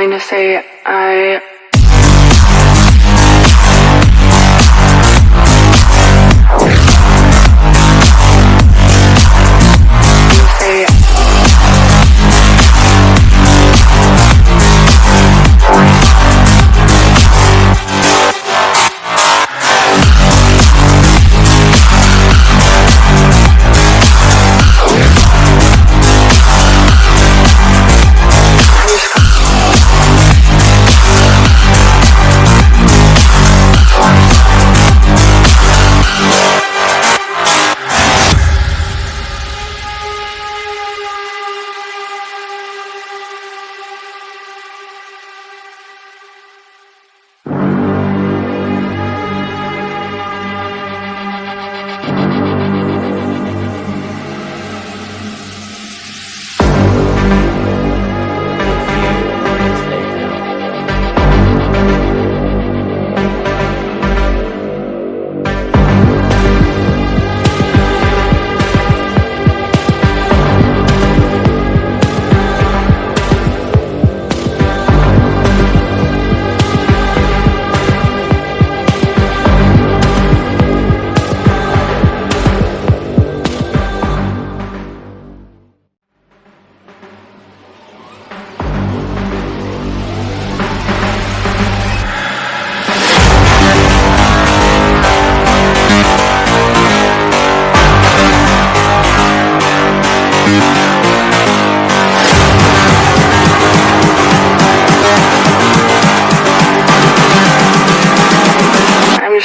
calling to say I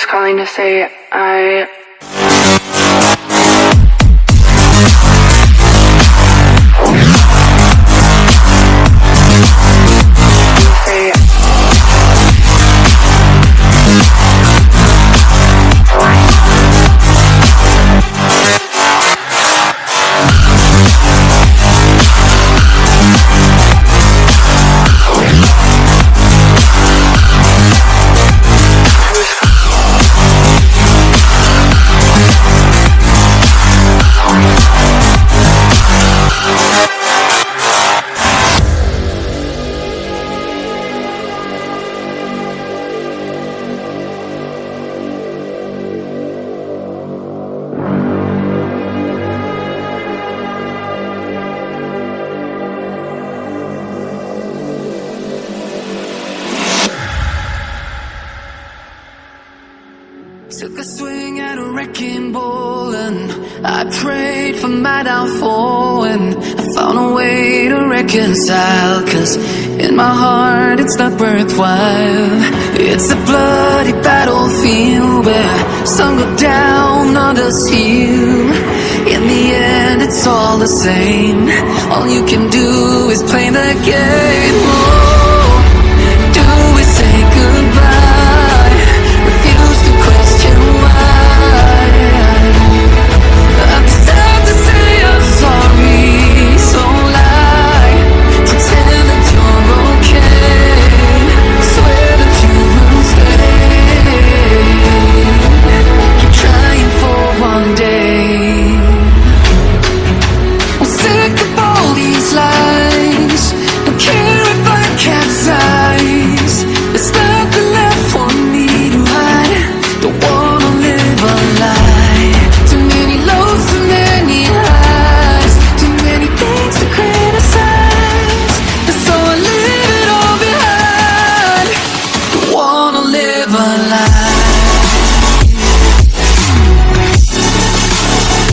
calling to say I took a swing at a wrecking ball, and I prayed for my downfall, and I found a way to reconcile, 'cause in my heart it's not worthwhile. It's a bloody battlefield where some go down, others heal. In the end it's all the same. All you can do is play the game.